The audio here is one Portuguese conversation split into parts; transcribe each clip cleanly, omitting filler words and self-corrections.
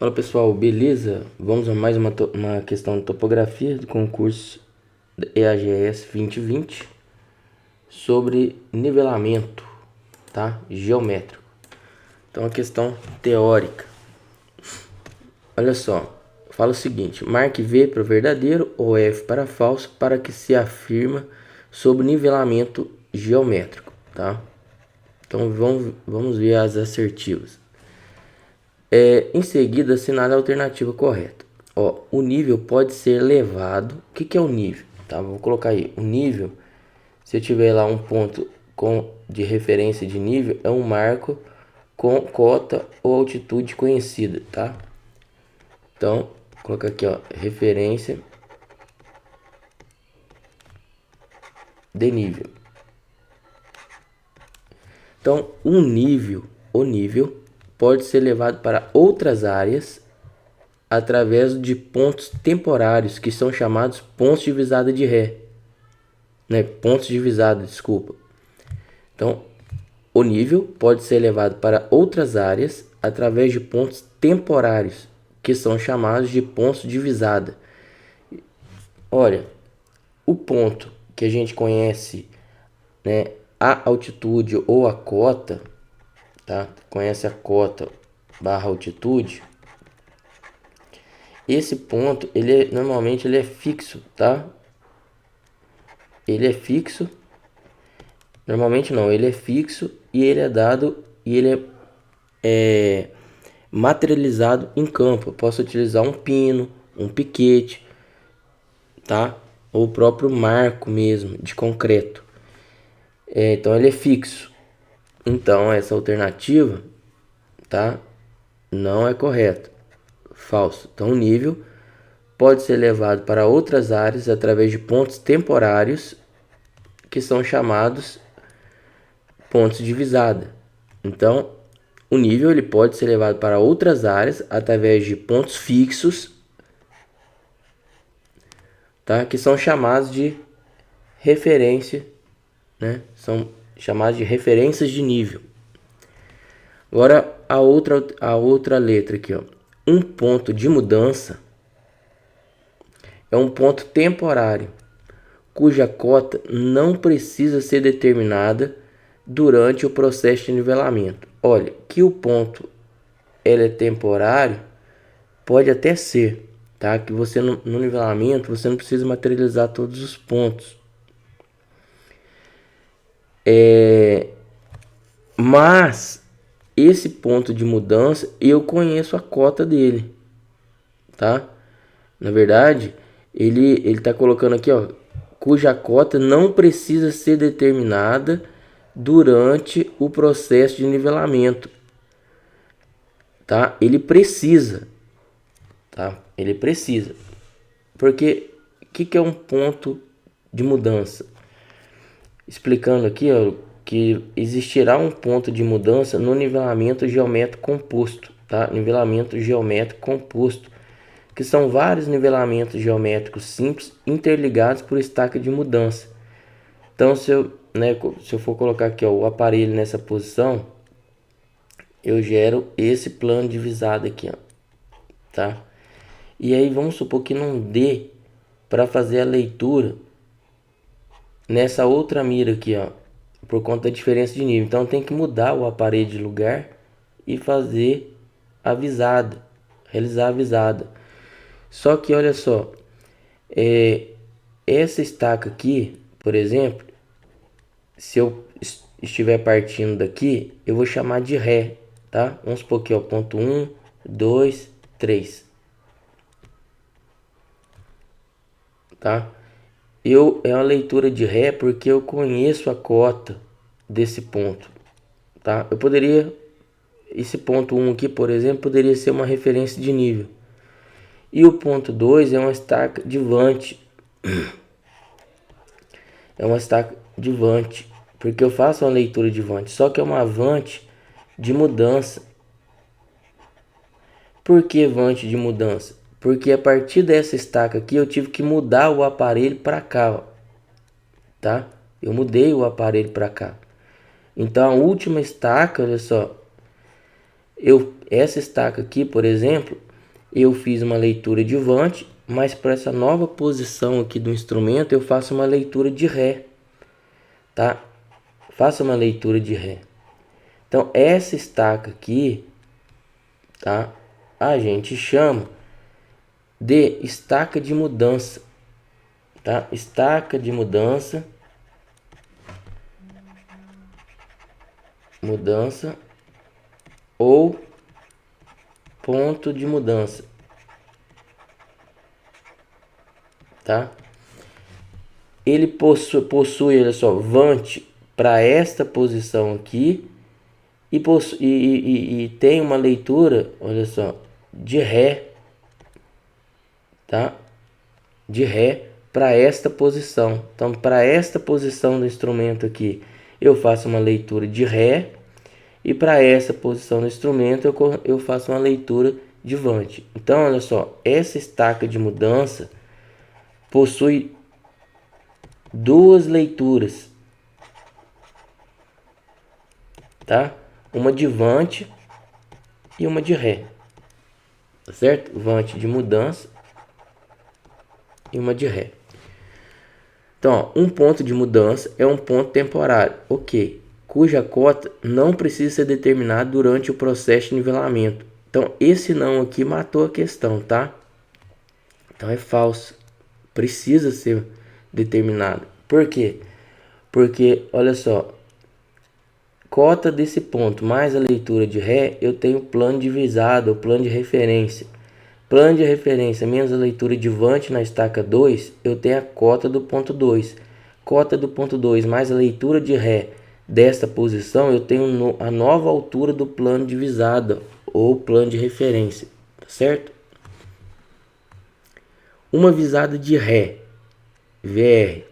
Fala pessoal, beleza? Vamos a mais uma questão de topografia do concurso EAGS 2020 sobre nivelamento, tá? Geométrico. Então, a questão teórica. Olha só, fala o seguinte: marque V para verdadeiro ou F para falso para que se afirma sobre nivelamento geométrico, tá? Então, vamos ver as assertivas. Em seguida, assinale a alternativa correta. Ó, o nível pode ser elevado. O que é o nível? Tá, vou colocar aí. O nível, se eu tiver lá um ponto de referência de nível, é um marco com cota ou altitude conhecida, tá? Então, vou colocar aqui, ó, referência de nível. Então, o nível pode ser levado para outras áreas através de pontos temporários que são chamados pontos de visada de ré, né? Pontos de visada, desculpa. Então, o nível pode ser levado para outras áreas através de pontos temporários que são chamados de pontos de visada. Olha, o ponto que a gente conhece, né, a altitude ou a cota, tá? Conhece a cota barra altitude. Esse ponto, normalmente ele é fixo, tá? Ele é fixo. Normalmente não, ele é fixo e ele é dado e ele é materializado em campo. Eu posso utilizar um pino, um piquete, tá? Ou o próprio marco mesmo de concreto. Então ele é fixo. Então essa alternativa, tá? Não é correta. Falso. Então o nível pode ser levado para outras áreas através de pontos temporários que são chamados pontos de visada. Então, o nível ele pode ser levado para outras áreas através de pontos fixos, tá? Que são chamados de referência, né? São chamados de referências de nível. Agora a outra letra aqui, ó. Um ponto de mudança é um ponto temporário, cuja cota não precisa ser determinada durante o processo de nivelamento. Olha, que o ponto ele é temporário, pode até ser, tá? Que você no nivelamento você não precisa materializar todos os pontos. Mas esse ponto de mudança eu conheço a cota dele, tá? Na verdade, ele tá colocando aqui, ó, cuja cota não precisa ser determinada durante o processo de nivelamento, tá? Ele precisa, tá? Ele precisa. Porque o que é um ponto de mudança? Explicando aqui, ó, que existirá um ponto de mudança no nivelamento geométrico composto, tá? Nivelamento geométrico composto, que são vários nivelamentos geométricos simples interligados por estaca de mudança. Então, se eu for colocar aqui, ó, o aparelho nessa posição, eu gero esse plano de visada aqui, ó, tá? E aí vamos supor que não dê para fazer a leitura nessa outra mira aqui, ó, por conta da diferença de nível. Então tem que mudar o aparelho de lugar e fazer a visada, realizar a visada. Só que olha só, essa estaca aqui, por exemplo, se eu estiver partindo daqui, eu vou chamar de ré, tá? Vamos supor aqui, ó, ponto 1, 2, 3. Tá? É uma leitura de ré porque eu conheço a cota desse ponto, tá? Esse ponto 1 aqui, por exemplo, poderia ser uma referência de nível. E o ponto 2 é uma estaca de vante. É uma estaca de vante, porque eu faço uma leitura de vante, só que é uma vante de mudança. Por que vante de mudança? Porque a partir dessa estaca aqui eu tive que mudar o aparelho para cá, ó, tá? Eu mudei o aparelho para cá. Então a última estaca, olha só, essa estaca aqui, por exemplo, eu fiz uma leitura de vante, mas para essa nova posição aqui do instrumento eu faço uma leitura de ré, tá? Faço uma leitura de ré. Então essa estaca aqui, tá? A gente chama de estaca de mudança, tá? Estaca de mudança, ou ponto de mudança, tá? Ele possui, olha só, vante para esta posição aqui e tem uma leitura, olha só, de ré, tá? De ré para esta posição. Então, para esta posição do instrumento aqui, eu faço uma leitura de ré, e para essa posição do instrumento eu faço uma leitura de vante. Então, olha só, essa estaca de mudança possui duas leituras, tá? Uma de vante e uma de ré, tá certo? Vante de mudança e uma de ré. Então, ó, um ponto de mudança é um ponto temporário, ok, cuja cota não precisa ser determinada durante o processo de nivelamento. Então, esse não aqui matou a questão, tá? Então, é falso. Precisa ser determinado. Por quê? Porque, olha só, cota desse ponto mais a leitura de ré, eu tenho plano divisado, ou plano de referência. Plano de referência menos a leitura de vante na estaca 2, eu tenho a cota do ponto 2. Cota do ponto 2 mais a leitura de ré desta posição, eu tenho a nova altura do plano divisado, ou plano de referência, tá certo? Uma visada de ré, VR,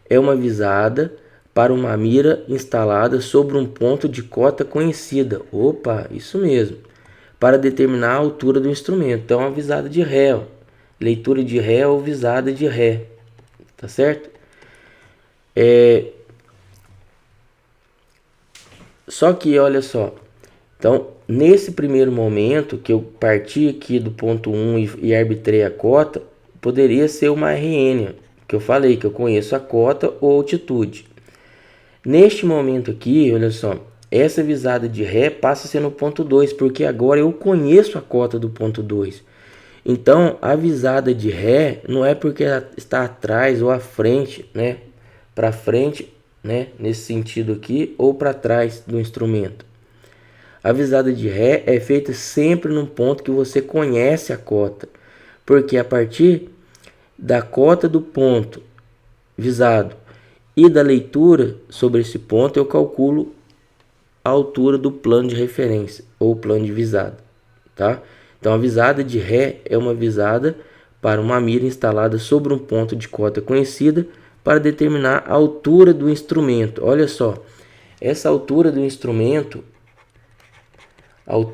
é uma visada para uma mira instalada sobre um ponto de cota conhecida. Opa, isso mesmo. Para determinar a altura do instrumento. Então, a visada de ré, ó. Leitura de ré ou visada de ré, tá certo? Só que, olha só, então, nesse primeiro momento que eu parti aqui do ponto 1 e arbitrei a cota, poderia ser uma RN, que eu falei que eu conheço a cota ou altitude. Neste momento aqui, olha só, essa visada de ré passa a ser no ponto 2, porque agora eu conheço a cota do ponto 2. Então, a visada de ré não é porque ela está atrás ou à frente, né? Para frente, né? Nesse sentido aqui, ou para trás do instrumento. A visada de ré é feita sempre num ponto que você conhece a cota, porque a partir da cota do ponto visado e da leitura sobre esse ponto, eu calculo a altura do plano de referência ou plano de visada, tá? Então, a visada de ré é uma visada para uma mira instalada sobre um ponto de cota conhecida para determinar a altura do instrumento. Olha só, essa altura do instrumento, essa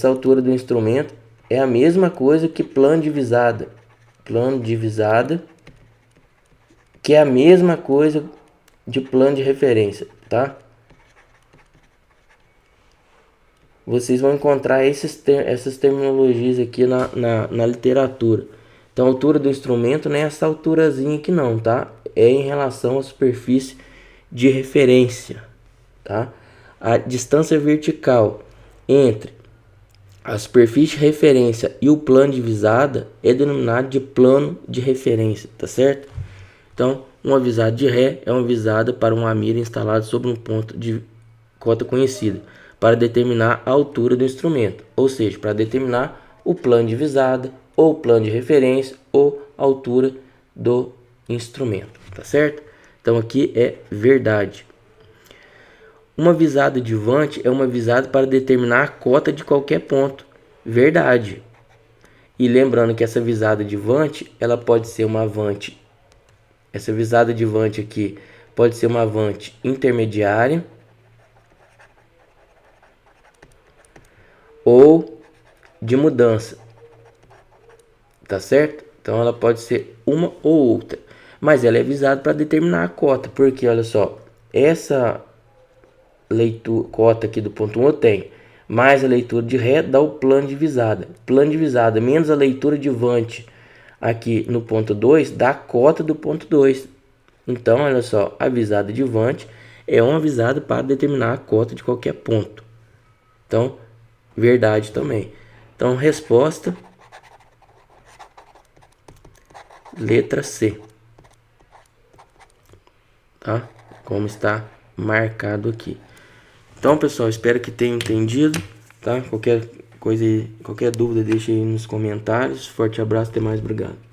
altura do instrumento é a mesma coisa que plano de visada. Plano de visada, que é a mesma coisa de plano de referência, tá? Vocês vão encontrar essas terminologias aqui na literatura. Então, a altura do instrumento não é essa alturazinha aqui não, tá? É em relação à superfície de referência, tá? A distância vertical entre a superfície de referência e o plano de visada é denominado de plano de referência, tá certo? Então, uma visada de ré é uma visada para uma mira instalada sobre um ponto de cota conhecida, para determinar a altura do instrumento, ou seja, para determinar o plano de visada, ou plano de referência, ou altura do instrumento, tá certo? Então, aqui é verdade. Uma visada de vante é uma visada para determinar a cota de qualquer ponto, verdade. E lembrando que essa visada de vante, ela pode ser uma vante. Essa visada de vante aqui pode ser uma vante intermediária ou de mudança, tá certo? Então ela pode ser uma ou outra, mas ela é visada para determinar a cota, porque olha só, essa leitura, cota aqui do ponto 1 eu tenho, mais a leitura de ré dá o plano de visada. Plano de visada menos a leitura de vante aqui no ponto 2 dá a cota do ponto 2. Então, olha só, a visada de vante é uma visada para determinar a cota de qualquer ponto. Então, verdade também. Então, resposta, letra C. Tá? Como está marcado aqui. Então, pessoal, espero que tenham entendido, tá? Qualquer coisa, qualquer dúvida, deixe aí nos comentários. Forte abraço, até mais, obrigado.